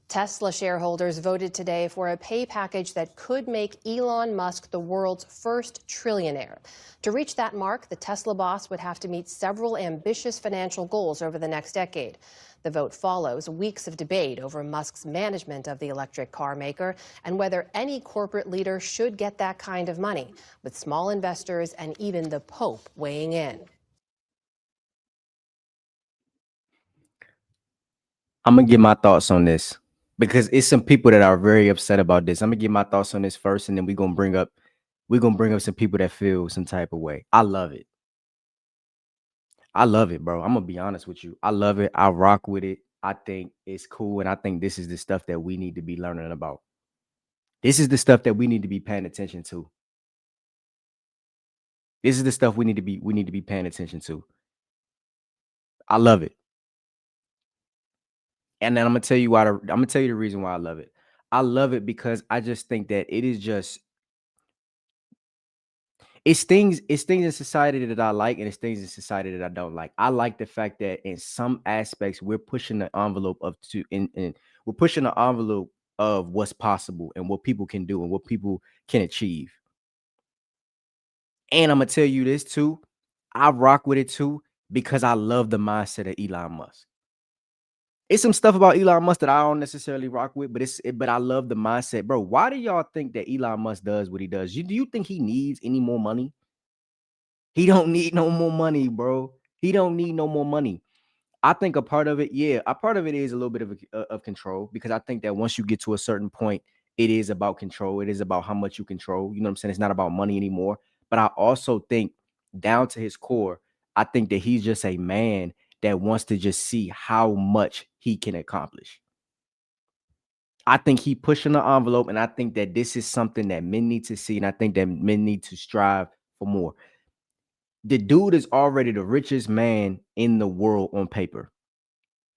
Tesla shareholders voted today for a pay package that could make Elon Musk the world's first trillionaire. To reach that mark, the Tesla boss would have to meet several ambitious financial goals over the next decade. The vote follows weeks of debate over Musk's management of the electric car maker and whether any corporate leader should get that kind of money, with small investors and even the Pope weighing in. I'm gonna get my thoughts on this because it's some people that are very upset about this. I'm gonna get my thoughts on this first, and then we're gonna bring up some people that feel some type of way. I love it. I love it, bro. I'm gonna be honest with you. I love it. I rock with it. I think it's cool, and I think this is the stuff that we need to be learning about. This is the stuff that we need to be paying attention to. This is the stuff we need to be paying attention to. I love it. And then I'm gonna tell you why. I'm gonna tell you the reason why I love it. I love it because I just think that it is just it's things in society that I like, and it's things in society that I don't like. I like the fact that in some aspects we're pushing the envelope we're pushing the envelope of what's possible and what people can do and what people can achieve. And I'm gonna tell you this too. I rock with it too because I love the mindset of Elon Musk. It's some stuff about Elon Musk that I don't necessarily rock with, but I love the mindset, bro. Why do y'all think that Elon Musk does what he does? Do you think he needs any more money? He don't need no more money, bro. He don't need no more money. I think a part of it, yeah, a part of it is a little bit of control, because I think that once you get to a certain point, it is about control. It is about how much you control. You know what I'm saying? It's not about money anymore. But I also think down to his core, I think that he's just a man that wants to just see how much he can accomplish. I think he pushing the envelope, and I think that this is something that men need to see, and I think that men need to strive for more. The dude is already the richest man in the world on paper.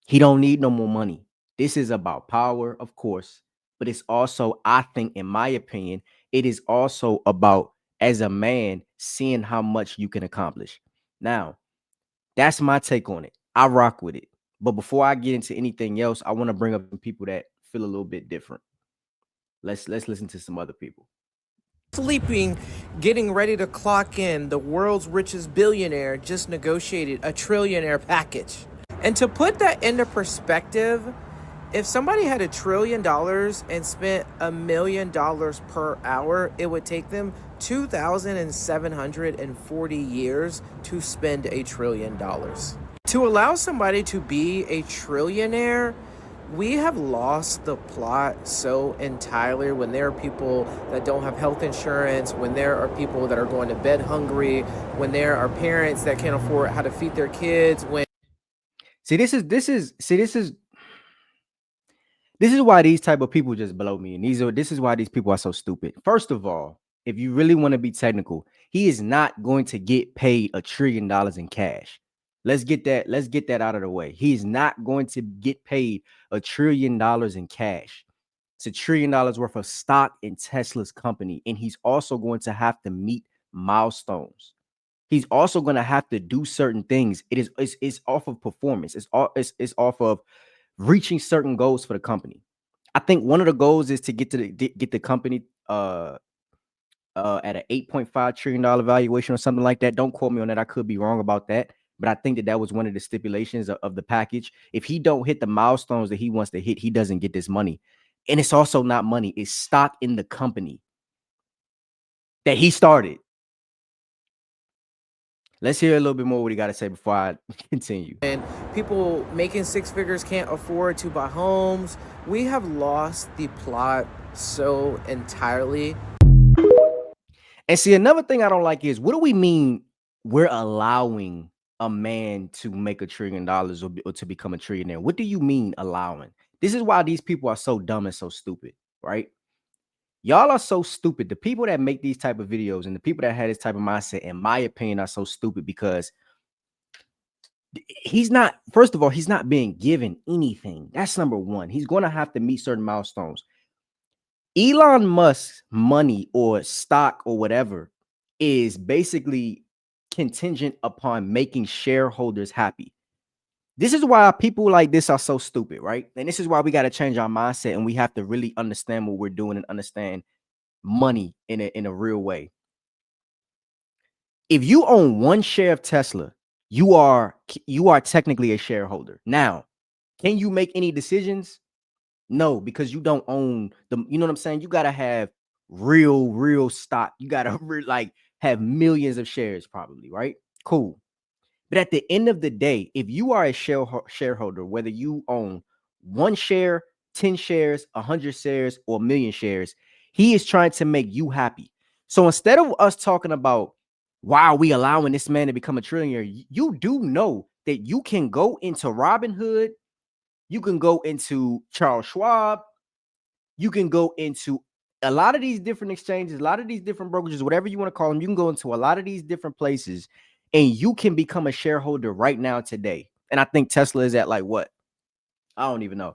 He don't need no more money. This is about power, of course, but it's also, I think, in my opinion, it is also about, as a man, seeing how much you can accomplish. Now, that's my take on it. I rock with it. But before I get into anything else, I want to bring up some people that feel a little bit different. Let's listen to some other people. Sleeping, getting ready to clock in, the world's richest billionaire just negotiated a trillionaire package. And to put that into perspective, if somebody had $1 trillion and spent $1 million per hour, it would take them 2,740 years to spend $1 trillion. To allow somebody to be a trillionaire, we have lost the plot so entirely when there are people that don't have health insurance, when there are people that are going to bed hungry, when there are parents that can't afford how to feed their kids. This is why these type of people just blow me. And this is why these people are so stupid. First of all, if you really want to be technical, he is not going to get paid $1 trillion in cash. Let's get that out of the way. He's not going to get paid $1 trillion in cash. It's $1 trillion worth of stock in Tesla's company. And he's also going to have to meet milestones. He's also going to have to do certain things. It's off of performance. It's off of reaching certain goals for the company. I think one of the goals is to get the company at an $8.5 trillion valuation or something like that. Don't quote me on that. I could be wrong about that. But I think that was one of the stipulations of the package. If he don't hit the milestones that he wants to hit, he doesn't get this money. And it's also not money. It's stock in the company that he started. Let's hear a little bit more what he got to say before I continue. And people making six figures can't afford to buy homes. We have lost the plot so entirely. And see, another thing I don't like is, what do we mean we're allowing a man to make $1 trillion or to become a trillionaire? What do you mean allowing? This is why these people are so dumb and so stupid, right? Y'all are so stupid. The people that make these type of videos and the people that have this type of mindset, in my opinion, are so stupid because first of all, he's not being given anything. That's number one. He's going to have to meet certain milestones. Elon Musk's money or stock or whatever is basically contingent upon making shareholders happy. This is why people like this are so stupid, right? And this is why we got to change our mindset, and we have to really understand what we're doing and understand money in a real way. If you own one share of Tesla, you are technically a shareholder. Now, can you make any decisions? No, because you don't own the, you know what I'm saying? You got to have real stock. You got to like have millions of shares probably, right? Cool. But at the end of the day, if you are a shareholder, whether you own one share, 10 shares, 100 shares, or a million shares, he is trying to make you happy. So instead of us talking about why are we allowing this man to become a trillionaire, you do know that you can go into Robinhood, you can go into Charles Schwab, you can go into a lot of these different exchanges, a lot of these different brokerages, whatever you want to call them. You can go into a lot of these different places and you can become a shareholder right now today. And I think Tesla is at like what? I don't even know.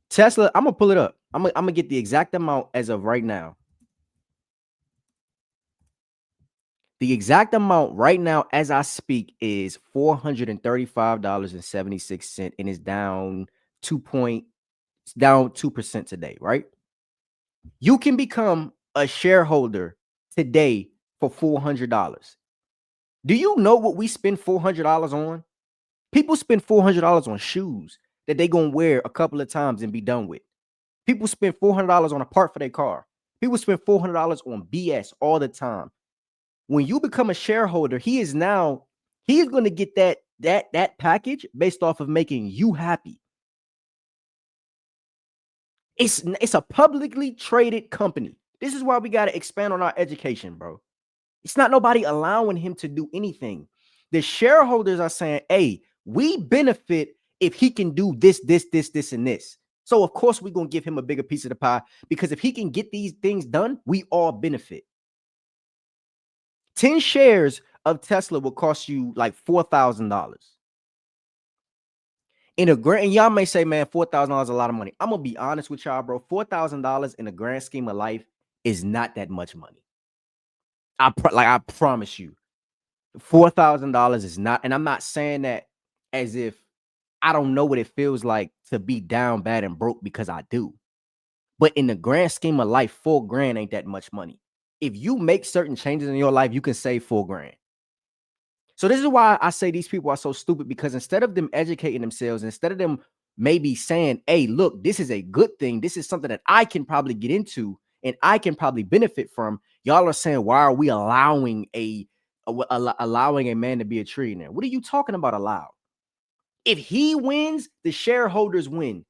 Tesla, I'm going to pull it up. I'm going to get the exact amount as of right now. The exact amount right now as I speak is $435.76 and is down 2% today, right? You can become a shareholder today for $400. Do you know what we spend $400 on? People spend $400 on shoes that they gonna wear a couple of times and be done with. People spend $400 on a part for their car. People spend $400 on BS all the time. When you become a shareholder, he is going to get that package based off of making you happy. It's a publicly traded company. This is why we got to expand on our education, bro. It's not nobody allowing him to do anything. The shareholders are saying, hey, we benefit if he can do this, and this. So, of course, we're going to give him a bigger piece of the pie because if he can get these things done, we all benefit. 10 shares of Tesla will cost you like $4,000. In a grand, and y'all may say, man, $4,000 is a lot of money. I'm going to be honest with y'all, bro. $4,000 in the grand scheme of life is not that much money. I promise you. $4,000 is not, and I'm not saying that as if I don't know what it feels like to be down bad and broke, because I do. But in the grand scheme of life, $4,000 ain't that much money. If you make certain changes in your life, you can save $4,000. So this is why I say these people are so stupid, because instead of them educating themselves, instead of them maybe saying, hey, look, this is a good thing, this is something that I can probably get into and I can probably benefit from, y'all are saying, why are we allowing a man to be a trillionaire? What are you talking about allow? If he wins, the shareholders win.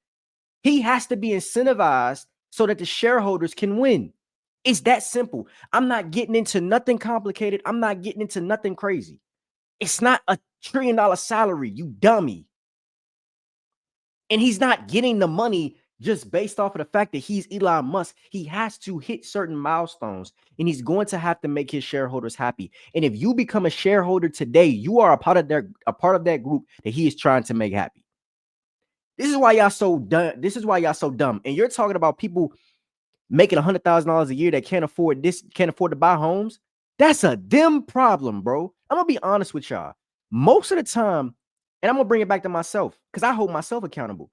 He has to be incentivized so that the shareholders can win. It's that simple. I'm not getting into nothing complicated. I'm not getting into nothing crazy. It's not $1 trillion salary, you dummy. And he's not getting the money just based off of the fact that he's Elon Musk. He has to hit certain milestones, and he's going to have to make his shareholders happy. And if you become a shareholder today, you are a part of that group that he is trying to make happy. This is why y'all so dumb. This is why y'all so dumb. And you're talking about people making $100,000 a year that can't afford to buy homes. That's a them problem, bro. I'm gonna be honest with y'all. Most of the time, and I'm gonna bring it back to myself because I hold myself accountable.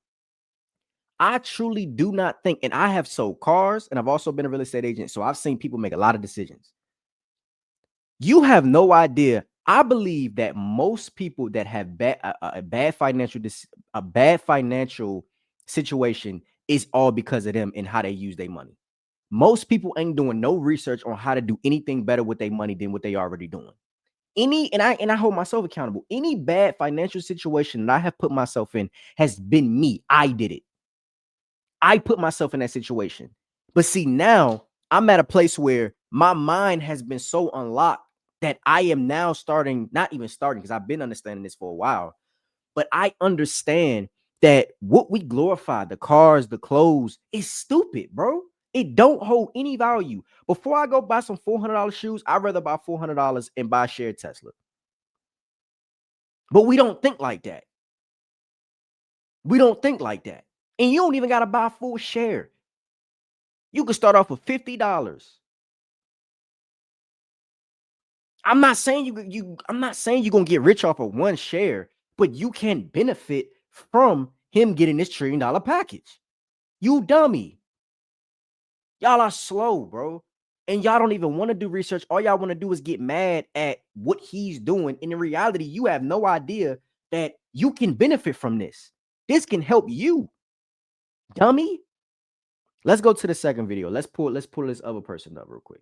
I truly do not think, and I have sold cars and I've also been a real estate agent, so I've seen people make a lot of decisions. You have no idea. I believe that most people that have a bad financial situation is all because of them and how they use their money. Most people ain't doing no research on how to do anything better with their money than what they already doing. And I hold myself accountable. Any bad financial situation that I have put myself in has been me. I did it. I put myself in that situation. But see, now I'm at a place where my mind has been so unlocked that I am now not even starting, because I've been understanding this for a while, but I understand that what we glorify, the cars, the clothes, is stupid, bro. It don't hold any value. Before I go buy some $400 shoes, I'd rather buy $400 and buy a share Tesla. But we don't think like that. We don't think like that. And you don't even got to buy a full share. You can start off with $50. I'm not saying you're gonna get rich off of one share, but you can benefit from him getting this $1 trillion package. You dummy. Y'all are slow, bro. And y'all don't even want to do research. All y'all want to do is get mad at what he's doing. And in reality, you have no idea that you can benefit from this. This can help you, dummy. Let's go to the second video. Let's pull this other person up real quick.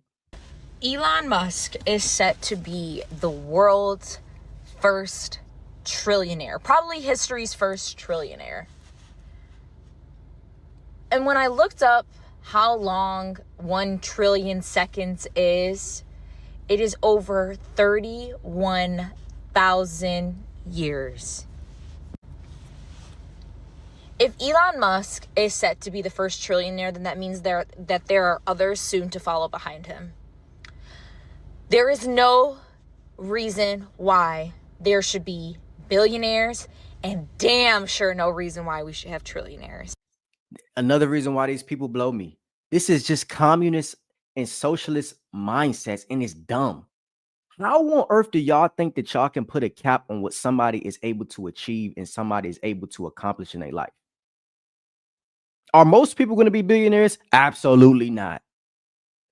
Elon Musk is set to be the world's first trillionaire, probably history's first trillionaire. And when I looked up how long 1 trillion seconds is, it is over 31,000 years. If Elon Musk is set to be the first trillionaire, then that means that there are others soon to follow behind him. There is no reason why there should be billionaires, and damn sure no reason why we should have trillionaires. Another reason why these people blow me. This is just communist and socialist mindsets, and it's dumb. How on earth do y'all think that y'all can put a cap on what somebody is able to achieve and somebody is able to accomplish in their life? Are most people going to be billionaires? Absolutely not.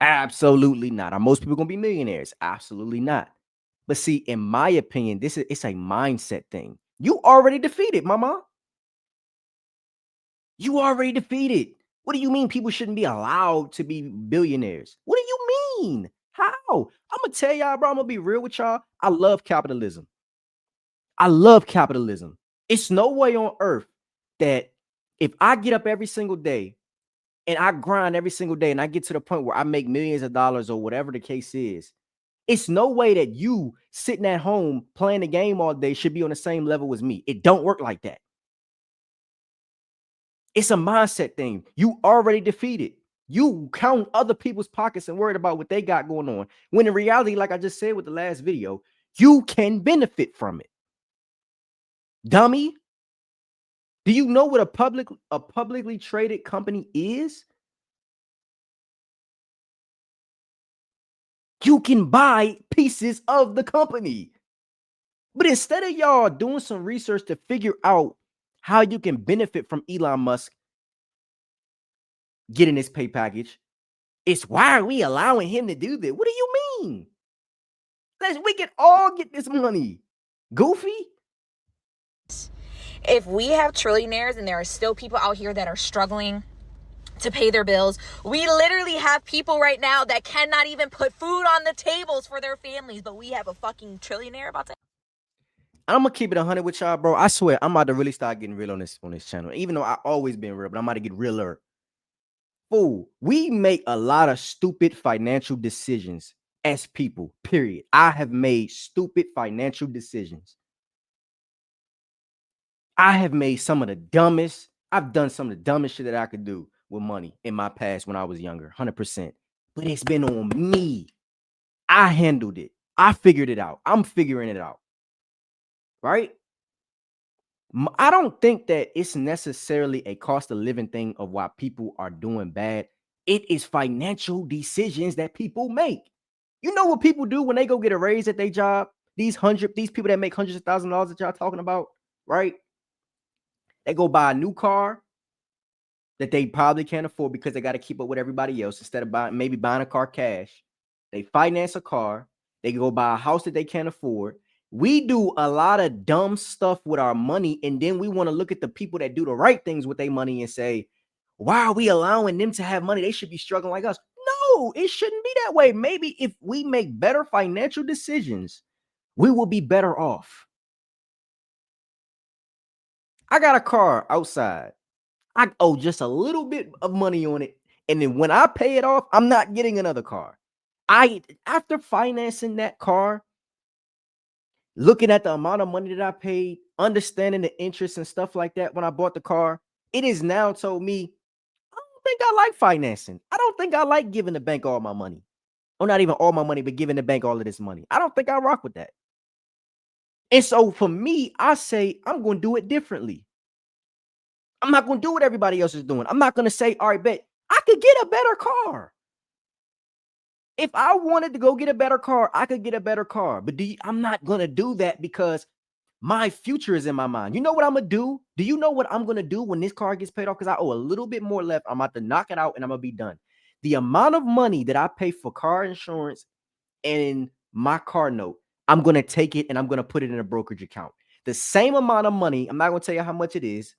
Absolutely not. Are most people going to be millionaires? Absolutely not. But see, in my opinion, it's a mindset thing. You already defeated, mama. You already defeated. What do you mean people shouldn't be allowed to be billionaires? What do you mean? How? I'm going to tell y'all, bro, I'm going to be real with y'all. I love capitalism. I love capitalism. It's no way on earth that if I get up every single day and I grind every single day and I get to the point where I make millions of dollars or whatever the case is, it's no way that you sitting at home playing the game all day should be on the same level as me. It don't work like that. It's a mindset thing. You already defeated. You count other people's pockets and worried about what they got going on. When in reality, like I just said with the last video, you can benefit from it. Dummy. Do you know what a publicly traded company is? You can buy pieces of the company. But instead of y'all doing some research to figure out how you can benefit from Elon Musk getting this pay package, it's why are we allowing him to do that? What do you mean? We can all get this money. Goofy? If we have trillionaires and there are still people out here that are struggling to pay their bills, we literally have people right now that cannot even put food on the tables for their families, but we have a fucking trillionaire about to. I'm gonna keep it 100 with y'all, bro. I swear, I'm about to really start getting real on this channel. Even though I always been real, but I'm about to get realer. Fool, we make a lot of stupid financial decisions as people, period. I have made stupid financial decisions. I have made some of the dumbest, I've done some of the dumbest shit that I could do with money in my past when I was younger, 100%. But it's been on me. I handled it. I figured it out. I'm figuring it out. Right? I don't think that it's necessarily a cost of living thing of why people are doing bad. It is financial decisions that people make. You know what people do when they go get a raise at their job? These people that make hundreds of thousands of dollars that y'all talking about, right? They go buy a new car that they probably can't afford because they got to keep up with everybody else instead of buying a car cash. They finance a car. They go buy a house that they can't afford. We do a lot of dumb stuff with our money, and then we want to look at the people that do the right things with their money and say, why are we allowing them to have money? They should be struggling like us. No, it shouldn't be that way. Maybe if we make better financial decisions, we will be better off. I got a car outside. I owe just a little bit of money on it. And then when I pay it off, I'm not getting another car. After financing that car, looking at the amount of money that I paid, understanding the interest and stuff like that when I bought the car, it is now told me, I don't think I like financing. I don't think I like giving the bank all my money. Or not even all my money, but giving the bank all of this money. I don't think I rock with that. And so for me, I say I'm going to do it differently. I'm not going to do what everybody else is doing. I'm not going to say, all right, bet I could get a better car. If I wanted to go get a better car, I could get a better car. But I'm not going to do that because My future is in my mind. You know what I'm gonna do? Do you know what I'm gonna do when this car gets paid off? Because I owe a little bit more left. I'm about to knock it out and I'm gonna be done. The amount of money that I pay for car insurance and my car note, I'm gonna take it and I'm gonna put it in a brokerage account. The same amount of money, I'm not gonna tell you how much it is,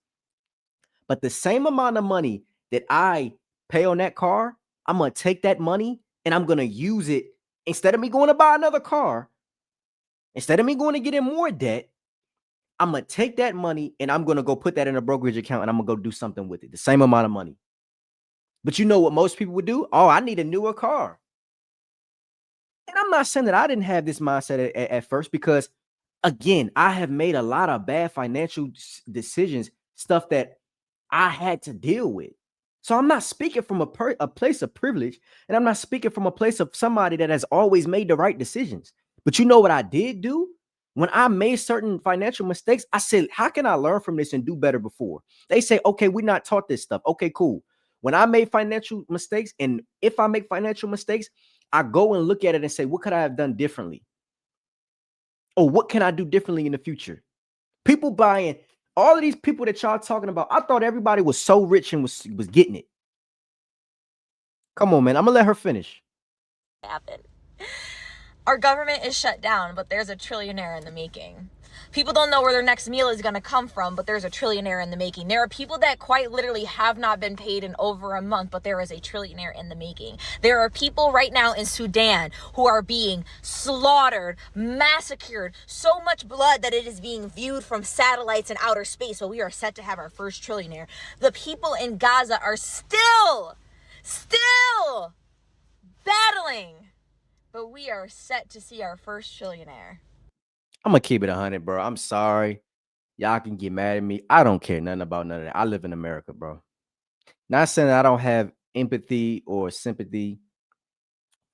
but the same amount of money that I pay on that car, I'm gonna take that money and I'm gonna use it instead of me going to buy another car, instead of me going to get in more debt. I'm gonna take that money and I'm gonna go put that in a brokerage account and I'm gonna go do something with it. The same amount of money. But you know what most people would do? Oh, I need a newer car. And I'm not saying that I didn't have this mindset at first, because again, I have made a lot of bad financial decisions, stuff that I had to deal with. So I'm not speaking from a place of privilege, and I'm not speaking from a place of somebody that has always made the right decisions. But you know what I did do? When I made certain financial mistakes, I said, how can I learn from this and do better before? They say, okay, we're not taught this stuff. Okay, cool. When I made financial mistakes, and if I make financial mistakes, I go and look at it and say, what could I have done differently? Or what can I do differently in the future? People buying, all of these people that y'all talking about, I thought everybody was so rich and was getting it. Come on, man. I'm gonna let her finish. Happen. Our government is shut down, but there's a trillionaire in the making. People don't know where their next meal is going to come from, but there's a trillionaire in the making. There are people that quite literally have not been paid in over a month, but there is a trillionaire in the making. There are people right now in Sudan who are being slaughtered, massacred, so much blood that it is being viewed from satellites in outer space. So we are set to have our first trillionaire. The people in Gaza are still battling, but we are set to see our first trillionaire. I'm gonna keep it 100, bro. I'm sorry. Y'all can get mad at me. I don't care nothing about none of that. I live in America, bro. Not saying I don't have empathy or sympathy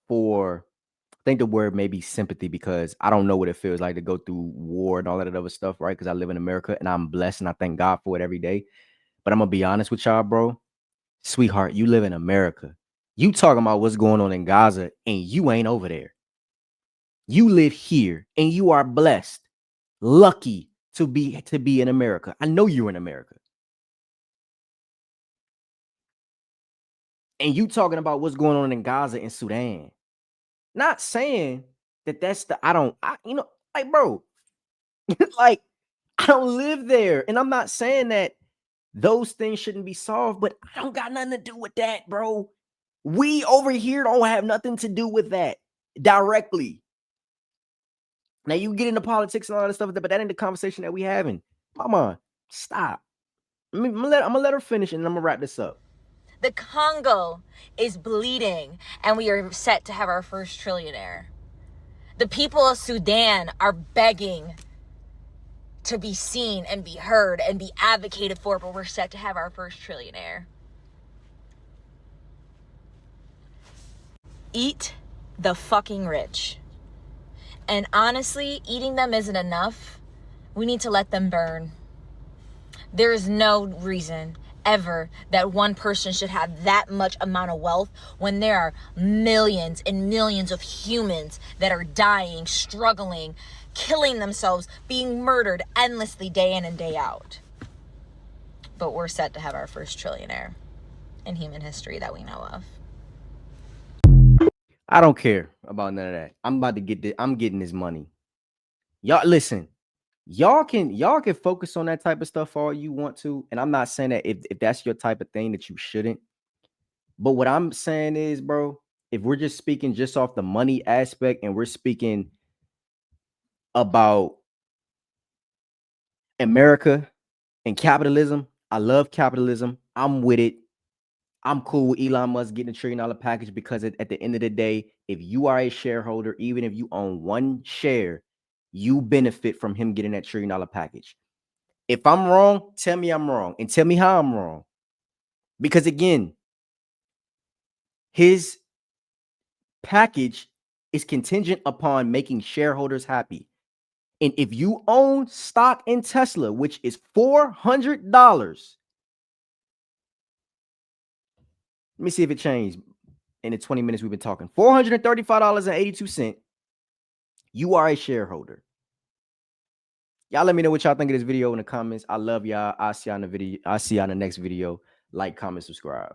for, I think the word may be sympathy, because I don't know what it feels like to go through war and all that other stuff, right? Because I live in America and I'm blessed and I thank God for it every day. But I'm gonna be honest with y'all, bro. Sweetheart, you live in America. You talking about what's going on in Gaza and you ain't over there. You live here and you are blessed, lucky to be in America. I know you're in America. And you talking about what's going on in Gaza and Sudan. Not saying that that's the, like, bro, like, I don't live there. And I'm not saying that those things shouldn't be solved, but I don't got nothing to do with that, bro. We over here don't have nothing to do with that directly. Now you get into politics and all that stuff, but that ain't the conversation that we having. Mama, stop. I'm gonna let her finish and I'm gonna wrap this up. The Congo is bleeding, and we are set to have our first trillionaire. The people of Sudan are begging to be seen and be heard and be advocated for, but we're set to have our first trillionaire. Eat the fucking rich. And honestly, eating them isn't enough. We need to let them burn. There is no reason ever that one person should have that much amount of wealth when there are millions and millions of humans that are dying, struggling, killing themselves, being murdered endlessly day in and day out. But we're set to have our first trillionaire in human history that we know of. I don't care about none of that. I'm about to get this. I'm getting this money. Y'all listen. Y'all can focus on that type of stuff all you want to. And I'm not saying that if that's your type of thing that you shouldn't. But what I'm saying is, bro, if we're just speaking just off the money aspect and we're speaking about America and capitalism, I love capitalism. I'm with it. I'm cool with Elon Musk getting a $1 trillion package, because at the end of the day, if you are a shareholder, even if you own one share, you benefit from him getting that $1 trillion package. If I'm wrong, tell me I'm wrong and tell me how I'm wrong. Because again, his package is contingent upon making shareholders happy. And if you own stock in Tesla, which is $400, let me see if it changed in the 20 minutes we've been talking. $435.82. You are a shareholder. Y'all let me know what y'all think of this video in the comments. I love y'all. I'll see y'all in the video. I'll see y'all in the next video. Like, comment, subscribe.